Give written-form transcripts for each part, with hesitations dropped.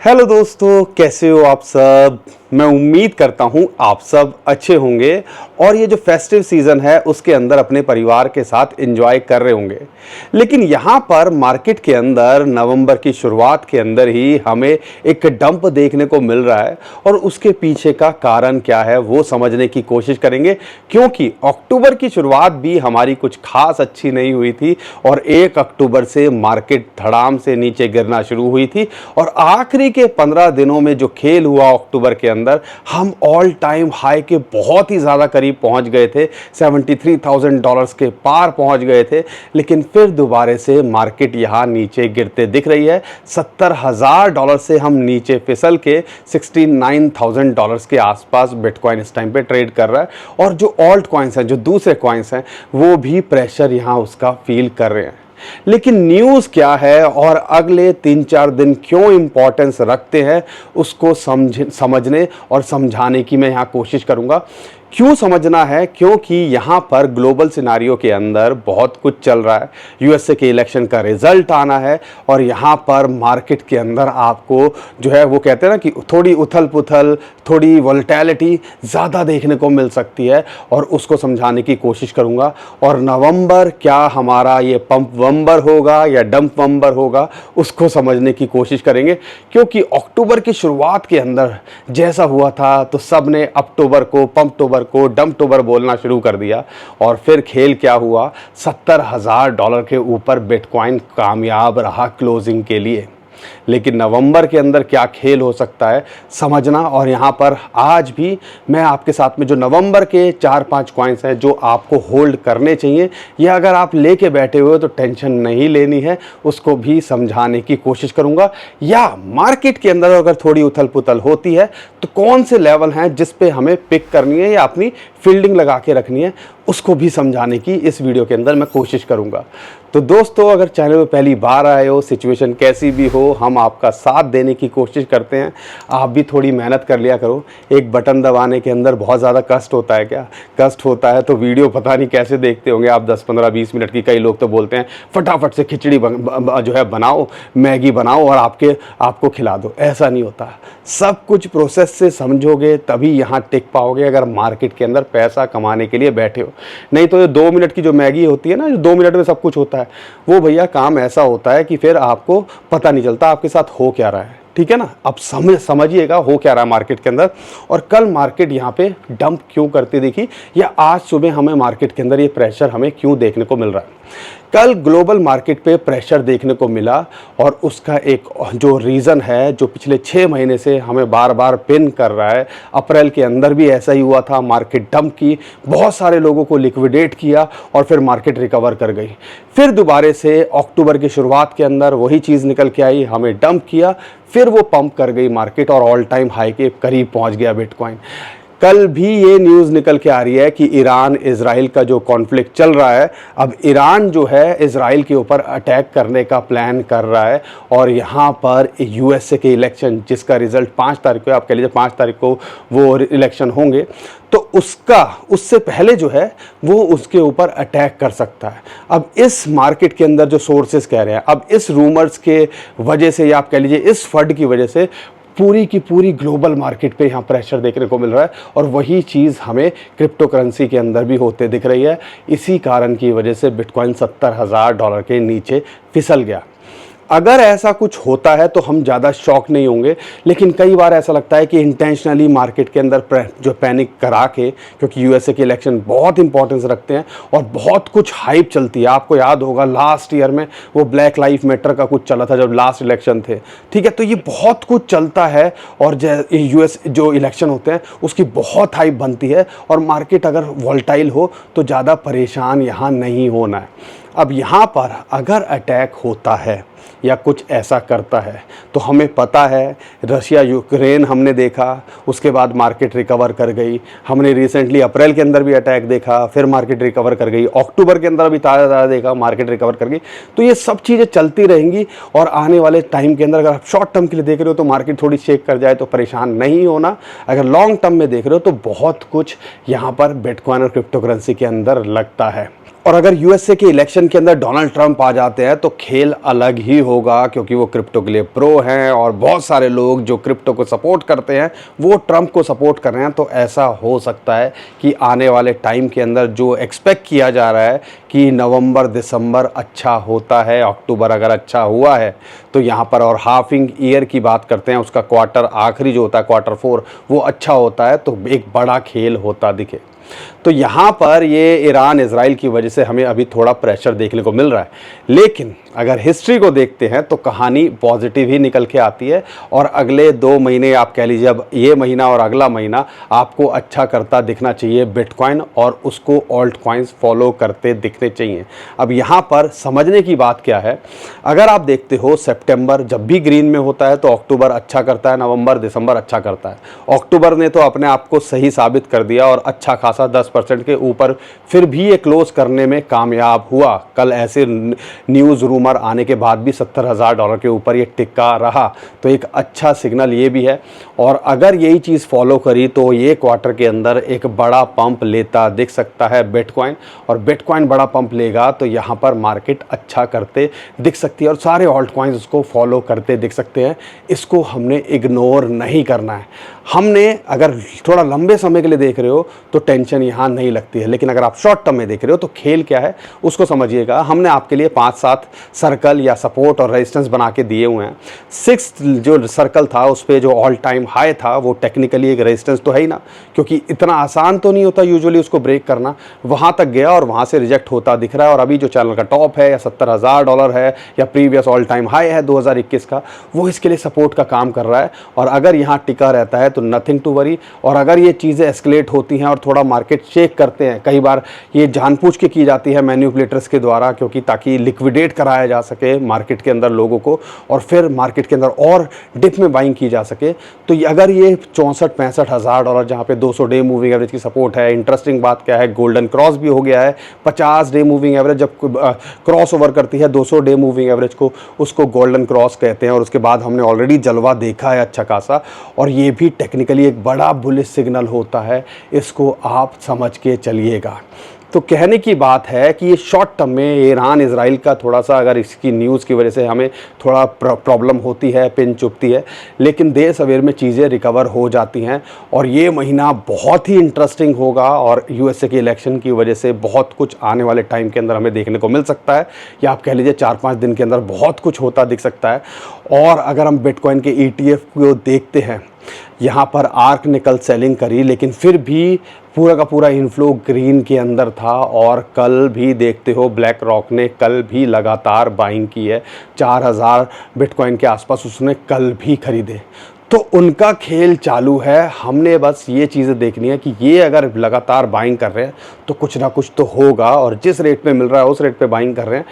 Hello दोस्तों, कैसे हो आप सब। मैं उम्मीद करता हूं आप सब अच्छे होंगे और ये जो फेस्टिव सीज़न है उसके अंदर अपने परिवार के साथ एंजॉय कर रहे होंगे। लेकिन यहाँ पर मार्केट के अंदर नवंबर की शुरुआत के अंदर ही हमें एक डंप देखने को मिल रहा है और उसके पीछे का कारण क्या है वो समझने की कोशिश करेंगे, क्योंकि अक्टूबर की शुरुआत भी हमारी कुछ खास अच्छी नहीं हुई थी और 1 अक्टूबर से मार्केट धड़ाम से नीचे गिरना शुरू हुई थी और आखिरी के 15 दिनों में जो खेल हुआ अक्टूबर के अंदर हम ऑल टाइम हाई के बहुत ही ज़्यादा करीब पहुंच गए थे। $73,000 के पार पहुंच गए थे, लेकिन फिर दोबारा से मार्केट यहां नीचे गिरते दिख रही है। $70,000 से हम नीचे फिसल के $69,000 के आसपास बिटकॉइन इस टाइम पे ट्रेड कर रहा है और जो ऑल्ट कॉइन्स हैं, जो दूसरे कॉइन्स हैं, वो भी प्रेशर यहां उसका फील कर रहे हैं। लेकिन न्यूज़ क्या है और अगले 3-4 दिन क्यों इंपॉर्टेंस रखते हैं उसको समझने और समझाने की मैं यहाँ कोशिश करूँगा। क्यों समझना है? क्योंकि यहाँ पर ग्लोबल सिनारियो के अंदर बहुत कुछ चल रहा है। यूएसए के इलेक्शन का रिजल्ट आना है और यहाँ पर मार्केट के अंदर आपको जो है वो कहते हैं ना कि थोड़ी उथल पुथल, थोड़ी वोलेटिलिटी ज़्यादा देखने को मिल सकती है और उसको समझाने की कोशिश करूँगा। और नवंबर क्या हमारा ये पंप वंबर होगा या डंप वंबर होगा उसको समझने की कोशिश करेंगे, क्योंकि अक्टूबर की शुरुआत के अंदर जैसा हुआ था तो सब ने अक्टूबर को पंप को डंपटोबर बोलना शुरू कर दिया और फिर खेल क्या हुआ, $70,000 के ऊपर बिटकॉइन कामयाब रहा क्लोजिंग के लिए। लेकिन नवंबर के अंदर क्या खेल हो सकता है समझना। और यहाँ पर आज भी मैं आपके साथ में जो नवंबर के 4-5 कॉइन्स हैं जो आपको होल्ड करने चाहिए या अगर आप लेके बैठे हुए हो तो टेंशन नहीं लेनी है, उसको भी समझाने की कोशिश करूँगा। या मार्केट के अंदर अगर थोड़ी उथल पुथल होती है तो कौन से लेवल हैं जिस पे हमें पिक करनी है या अपनी फील्डिंग लगा के रखनी है, उसको भी समझाने की इस वीडियो के अंदर मैं कोशिश करूंगा। तो दोस्तों, अगर चैनल में पहली बार आए हो, सिचुएशन कैसी भी हो, हम आपका साथ देने की कोशिश करते हैं। आप भी थोड़ी मेहनत कर लिया करो। एक बटन दबाने के अंदर बहुत ज़्यादा कष्ट होता है। क्या कष्ट होता है? तो वीडियो पता नहीं कैसे देखते होंगे आप 10-15-20 मिनट की। कई लोग तो बोलते हैं फटाफट से खिचड़ी जो है बनाओ, मैगी बनाओ और आपको खिला दो। ऐसा नहीं होता। सब कुछ प्रोसेस से समझोगे तभी यहाँ टिक पाओगे अगर मार्केट के अंदर पैसा कमाने के लिए बैठे हो। नहीं तो ये 2 मिनट की जो मैगी होती है ना, जो 2 मिनट में सब कुछ होता है, वो भैया काम ऐसा होता है कि फिर आपको पता नहीं चलता आपके साथ हो क्या रहा है। ठीक है ना। अब समझिएगा हो क्या रहा है मार्केट के अंदर और कल मार्केट यहाँ पे डंप क्यों करती दिखी या आज सुबह हमें मार्केट के अंदर ये प्रेशर हमें क्यों देखने को मिल रहा है। कल ग्लोबल मार्केट पे प्रेशर देखने को मिला और उसका एक जो रीज़न है जो पिछले 6 महीने से हमें बार बार पिन कर रहा है। अप्रैल के अंदर भी ऐसा ही हुआ था, मार्केट डंप की, बहुत सारे लोगों को लिक्विडेट किया और फिर मार्केट रिकवर कर गई। फिर दोबारा से अक्टूबर की शुरुआत के अंदर वही चीज़ निकल के आई, हमें डंप किया, फिर वो पंप कर गई मार्केट और ऑल टाइम हाई के करीब पहुंच गया बिटकॉइन। कल भी ये न्यूज़ निकल के आ रही है कि ईरान इजराइल का जो कॉन्फ्लिक्ट चल रहा है, अब ईरान जो है इजराइल के ऊपर अटैक करने का प्लान कर रहा है और यहाँ पर यूएसए के इलेक्शन जिसका रिजल्ट 5 तारीख को, आप कह लीजिए 5 तारीख को वो इलेक्शन होंगे, तो उससे पहले जो है वो उसके ऊपर अटैक कर सकता है। अब इस मार्केट के अंदर जो सोर्सेस कह रहे हैं, अब इस रूमर्स के वजह से या आप कह लीजिए इस फंड की वजह से पूरी की पूरी ग्लोबल मार्केट पे यहाँ प्रेशर देखने को मिल रहा है और वही चीज़ हमें क्रिप्टो करेंसी के अंदर भी होते दिख रही है। इसी कारण की वजह से बिटकॉइन $70,000 के नीचे फिसल गया। अगर ऐसा कुछ होता है तो हम ज़्यादा शॉक नहीं होंगे, लेकिन कई बार ऐसा लगता है कि इंटेंशनली मार्केट के अंदर जो पैनिक करा के, क्योंकि यूएसए के इलेक्शन बहुत इंपॉर्टेंस रखते हैं और बहुत कुछ हाइप चलती है। आपको याद होगा लास्ट ईयर में वो ब्लैक लाइफ मैटर का कुछ चला था जब लास्ट इलेक्शन थे। ठीक है, तो ये बहुत कुछ चलता है और यूएस जो इलेक्शन होते हैं उसकी बहुत हाइप बनती है और मार्केट अगर वोलेटाइल हो तो ज़्यादा परेशान यहाँ नहीं होना है। अब यहाँ पर अगर अटैक होता है या कुछ ऐसा करता है तो हमें पता है रशिया यूक्रेन हमने देखा, उसके बाद मार्केट रिकवर कर गई। हमने रिसेंटली अप्रैल के अंदर भी अटैक देखा, फिर मार्केट रिकवर कर गई। अक्टूबर के अंदर भी ताज़ा देखा, मार्केट रिकवर कर गई। तो ये सब चीज़ें चलती रहेंगी और आने वाले टाइम के अंदर अगर आप शॉर्ट टर्म के लिए देख रहे हो तो मार्केट थोड़ी शेक कर जाए तो परेशान नहीं होना। अगर लॉन्ग टर्म में देख रहे हो तो बहुत कुछ यहाँ पर बिटकॉइन और क्रिप्टो करेंसी के अंदर लगता है। और अगर यूएसए के इलेक्शन के अंदर डोनाल्ड ट्रंप आ जाते हैं तो खेल अलग ही होगा, क्योंकि वो क्रिप्टो के लिए प्रो हैं और बहुत सारे लोग जो क्रिप्टो को सपोर्ट करते हैं वो ट्रंप को सपोर्ट कर रहे हैं। तो ऐसा हो सकता है कि आने वाले टाइम के अंदर जो एक्सपेक्ट किया जा रहा है कि नवंबर दिसंबर अच्छा होता है, अक्टूबर अगर अच्छा हुआ है तो यहाँ पर, और हाफिंग ईयर की बात करते हैं, उसका क्वार्टर आखिरी जो होता है क्वार्टर 4 वो अच्छा होता है, तो एक बड़ा खेल होता दिखे। तो यहाँ पर ये ईरान इजराइल की वजह से हमें अभी थोड़ा प्रेशर देखने को मिल रहा है, लेकिन अगर हिस्ट्री को देखते हैं तो कहानी पॉजिटिव ही निकल के आती है। और अगले 2 महीने आप कह लीजिए, अब ये महीना और अगला महीना आपको अच्छा करता दिखना चाहिए बिटकॉइन, और उसको ऑल्ट कॉइन्स फॉलो करते दिखने चाहिए। अब यहाँ पर समझने की बात क्या है, अगर आप देखते हो सितंबर जब भी ग्रीन में होता है तो अक्टूबर अच्छा करता है, नवंबर दिसंबर अच्छा करता है। अक्टूबर ने तो अपने आप को सही साबित कर दिया और अच्छा खासा 10% के ऊपर फिर भी ये क्लोज करने में कामयाब हुआ। कल ऐसे न्यूज़ रूमर आने के बाद भी $70,000 के ऊपर ये टिका रहा, तो एक अच्छा सिग्नल ये भी है। और अगर यही चीज़ फॉलो करी तो ये क्वार्टर के अंदर एक बड़ा पंप लेता दिख सकता है बिटकॉइन, और बिटकॉइन बड़ा पंप लेगा तो यहाँ पर मार्केट अच्छा करते दिख सकती है और सारे ऑल्ट कॉइन्स उसको फॉलो करते दिख सकते हैं। इसको हमने इग्नोर नहीं करना है। हमने अगर थोड़ा लंबे समय के लिए देख रहे हो तो टेंशन यहाँ नहीं लगती है, लेकिन अगर आप शॉर्ट टर्म में देख रहे हो तो खेल क्या है उसको समझिएगा। हमने आपके लिए 5-7 सर्कल या सपोर्ट और रेजिस्टेंस बना के दिए हुए हैं। 6th जो सर्कल था उस पर जो ऑल टाइम हाई था वो टेक्निकली एक रेजिस्टेंस तो है ही ना, क्योंकि इतना आसान तो नहीं होता यूजुअली उसको ब्रेक करना। वहाँ तक गया और वहाँ से रिजेक्ट होता दिख रहा है, और अभी जो चैनल का टॉप है या $70,000 है या प्रीवियस ऑल टाइम हाई है 2021 का, वो इसके लिए सपोर्ट का काम कर रहा है। और अगर यहाँ टिका रहता है तो नथिंग टू वरी। और अगर ये चीज़ें एस्केलेट होती हैं और थोड़ा मार्केट शेक करते हैं, कई बार ये जानबूझ के की जाती है मैन्युपुलेटर्स के द्वारा, क्योंकि ताकि लिक्विडेट कराया जा सके मार्केट के अंदर लोगों को और फिर मार्केट के अंदर और डिप में बाइंग की जा सके। तो अगर ये 64-65 हज़ार डॉलर जहाँ पे 200 डे मूविंग एवरेज की सपोर्ट है, इंटरेस्टिंग बात क्या है गोल्डन क्रॉस भी हो गया है। 50 डे मूविंग एवरेज जब क्रॉस ओवर करती है 200 डे मूविंग एवरेज को, उसको गोल्डन क्रॉस कहते हैं। और उसके बाद हमने ऑलरेडी जलवा देखा है अच्छा खासा, और ये भी टेक्निकली एक बड़ा बुलिश सिग्नल होता है, इसको आप समझ के चलिएगा। तो कहने की बात है कि ये शॉर्ट टर्म में ईरान इजराइल का थोड़ा सा, अगर इसकी न्यूज़ की वजह से हमें थोड़ा प्रॉब्लम होती है, पिन चुभती है, लेकिन देर सवेर में चीज़ें रिकवर हो जाती हैं। और ये महीना बहुत ही इंटरेस्टिंग होगा, और यूएसए के इलेक्शन की वजह से बहुत कुछ आने वाले टाइम के अंदर हमें देखने को मिल सकता है, या आप कह लीजिए 4-5 दिन के अंदर बहुत कुछ होता दिख सकता है। और अगर हम बिटकॉइन के ETF को देखते हैं, यहाँ पर आर्क ने कल सेलिंग करी, लेकिन फिर भी पूरा का पूरा इनफ्लो ग्रीन के अंदर था। और कल भी देखते हो ब्लैक रॉक ने कल भी लगातार बाइंग की है, 4000 बिटकॉइन के आसपास उसने कल भी खरीदे। तो उनका खेल चालू है, हमने बस ये चीज़ें देखनी है कि ये अगर लगातार बाइंग कर रहे हैं तो कुछ ना कुछ तो होगा, और जिस रेट पे मिल रहा है उस रेट पे बाइंग कर रहे हैं,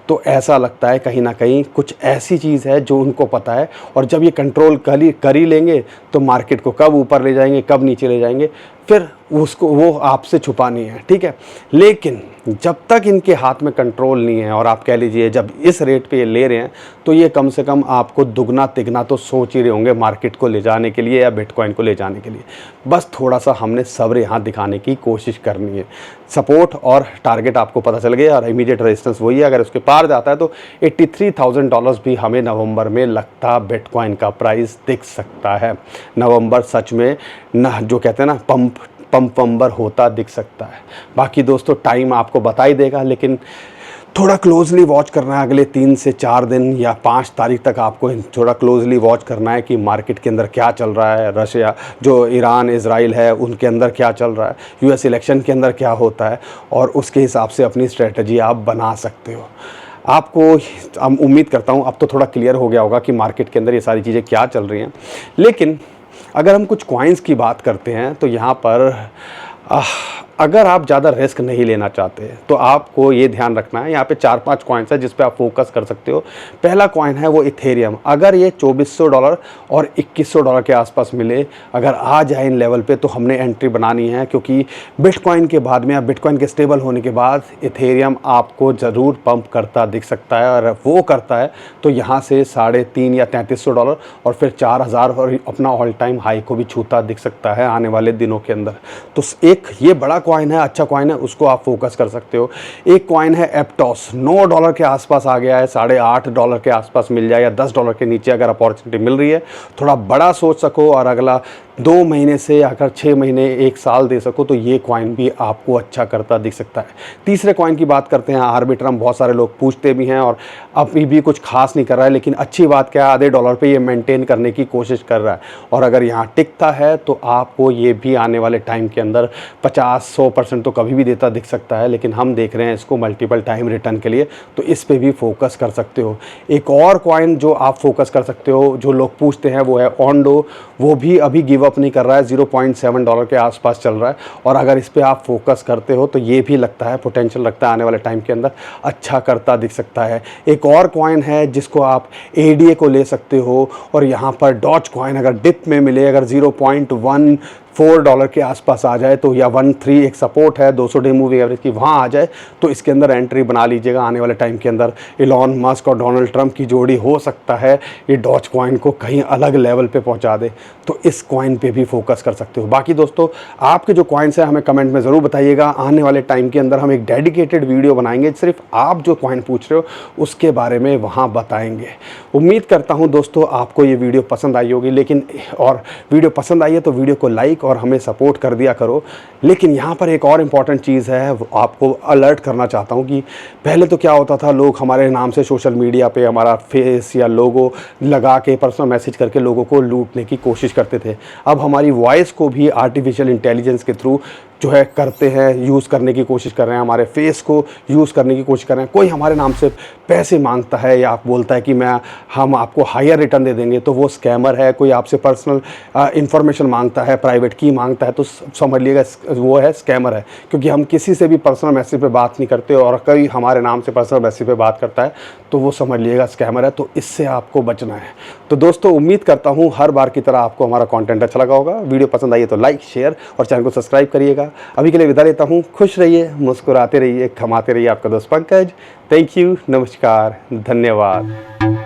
तो ऐसा लगता है कहीं ना कहीं कुछ ऐसी चीज़ है जो उनको पता है। और जब ये कंट्रोल कर ही लेंगे तो मार्केट को कब ऊपर ले जाएंगे कब नीचे ले जाएंगे फिर उसको वो आपसे छुपा नहीं है, ठीक है। लेकिन जब तक इनके हाथ में कंट्रोल नहीं है, और आप कह लीजिए जब इस रेट पे ये ले रहे हैं, तो ये कम से कम आपको दुगना तिगना तो सोच ही रहे होंगे मार्केट को ले जाने के लिए या बिटकॉइन को ले जाने के लिए। बस थोड़ा सा हमने सब्र यहाँ दिखाने की कोशिश करनी है। सपोर्ट और टारगेट आपको पता चल गया, और इमीडिएट रेजिस्टेंस वही है। अगर उसके पार जाता है तो $83,000 भी हमें नवंबर में लगता बिटकॉइन का प्राइस दिख सकता है। नवंबर सच में ना, जो कहते हैं ना, पंप होता दिख सकता है। बाकी दोस्तों टाइम आपको बता ही देगा, लेकिन थोड़ा क्लोजली वॉच करना है। अगले 3 से 4 दिन या 5 तारीख तक आपको थोड़ा क्लोजली वॉच करना है कि मार्केट के अंदर क्या चल रहा है, रशिया जो ईरान इजराइल है उनके अंदर क्या चल रहा है, यूएस इलेक्शन के अंदर क्या होता है, और उसके हिसाब से अपनी स्ट्रेटजी आप बना सकते हो। आपको उम्मीद करता हूँ अब तो थोड़ा क्लियर हो गया होगा कि मार्केट के अंदर ये सारी चीज़ें क्या चल रही हैं। लेकिन अगर हम कुछ कॉइन्स की बात करते हैं तो यहाँ पर अगर आप ज़्यादा रिस्क नहीं लेना चाहते तो आपको ये ध्यान रखना है, यहाँ पे 4-5 कॉइन्स है जिस पे आप फोकस कर सकते हो। पहला कॉइन है वो इथेरियम। अगर ये $2400 और $2100 के आसपास मिले, अगर आ जाए इन लेवल पे, तो हमने एंट्री बनानी है, क्योंकि बिटकॉइन के बाद में या बिटकॉइन के स्टेबल होने के बाद इथेरियम आपको ज़रूर पंप करता दिख सकता है। और वो करता है तो यहाँ से $3.5 या $3300 और फिर 4000 और अपना ऑल टाइम हाई को भी छूता दिख सकता है आने वाले दिनों के अंदर। तो एक ये बड़ा कॉइन है, अच्छा कॉइन है, उसको आप फोकस कर सकते हो। एक कॉइन है एप्टॉस, $9 के आसपास आ गया है, $8.5 के आसपास मिल जाए या $10 के नीचे अगर अपॉर्चुनिटी मिल रही है, थोड़ा बड़ा सोच सको और अगला 2 महीने से अगर 6 महीने 1 साल दे सको तो ये कॉइन भी आपको अच्छा करता दिख सकता है। तीसरे कॉइन की बात करते हैं, आर्बिट्रम। बहुत सारे लोग पूछते भी हैं और अभी भी कुछ खास नहीं कर रहा है, लेकिन अच्छी बात क्या है, आधे डॉलर पे ये मेंटेन करने की कोशिश कर रहा है और अगर यहाँ टिकता है तो आपको ये भी आने वाले टाइम के अंदर 50-100% तो कभी भी देता दिख सकता है, लेकिन हम देख रहे हैं इसको मल्टीपल टाइम रिटर्न के लिए, तो इस पे भी फोकस कर सकते हो। एक और कॉइन जो आप फोकस कर सकते हो, जो लोग पूछते हैं, वो है ओंडो। वो भी अभी गिव अप नहीं कर रहा है, $0.7 के आसपास चल रहा है और अगर इस पे आप फोकस करते हो तो ये भी लगता है पोटेंशियल रखता है आने वाले टाइम के अंदर अच्छा करता दिख सकता है। एक और कॉइन है जिसको आप ADA को ले सकते हो और यहाँ पर डॉज कॉइन अगर डिप में मिले, अगर $0.14 के आसपास आ जाए तो, या 1.3 एक सपोर्ट है 200 डे मूविंग एवरेज की, वहाँ आ जाए तो इसके अंदर एंट्री बना लीजिएगा। आने वाले टाइम के अंदर इलॉन मस्क और डोनाल्ड ट्रंप की जोड़ी हो सकता है ये डॉज कॉइन को कहीं अलग लेवल पे पहुंचा दे, तो इस कॉइन पे भी फोकस कर सकते हो। बाकी दोस्तों, आपके जो कॉइन्स हैं हमें कमेंट में ज़रूर बताइएगा। आने वाले टाइम के अंदर हम एक डेडिकेटेड वीडियो बनाएंगे, सिर्फ आप जो कॉइन पूछ रहे हो उसके बारे में वहाँ बताएंगे। उम्मीद करता हूँ दोस्तों आपको ये वीडियो पसंद आई होगी, लेकिन और वीडियो पसंद आई है तो वीडियो को लाइक और हमें सपोर्ट कर दिया करो। लेकिन यहाँ पर एक और इम्पॉर्टेंट चीज़ है, आपको अलर्ट करना चाहता हूँ कि पहले तो क्या होता था, लोग हमारे नाम से सोशल मीडिया पे हमारा फेस या लोगो लगा के पर्सनल मैसेज करके लोगों को लूटने की कोशिश करते थे। अब हमारी वॉइस को भी आर्टिफिशियल इंटेलिजेंस के थ्रू जो है करते हैं, यूज़ करने की कोशिश कर रहे हैं, हमारे फेस को यूज़ करने की कोशिश कर रहे हैं। कोई हमारे नाम से पैसे मांगता है या आप बोलता है कि हम आपको हायर रिटर्न दे देंगे, तो वो स्कैमर है। कोई आपसे पर्सनल इन्फॉर्मेशन मांगता है, प्राइवेट की मांगता है, तो समझ लीजिएगा वो है स्कैमर है, क्योंकि हम किसी से भी पर्सनल मैसेज पे बात नहीं करते और कोई हमारे नाम से पर्सनल मैसेज पे बात करता है तो वो समझ लीजिएगा स्कैमर है। तो इससे आपको बचना है। तो दोस्तों, उम्मीद करता हूँ हर बार की तरह आपको हमारा कंटेंट अच्छा लगा होगा। वीडियो पसंद आई है तो लाइक, शेयर और चैनल को सब्सक्राइब करिएगा। अभी के लिए विदा लेता हूँ। खुश रहिए, मुस्कुराते रहिए, कमाते रहिए। आपका दोस्त पंकज। थैंक यू, नमस्कार, धन्यवाद।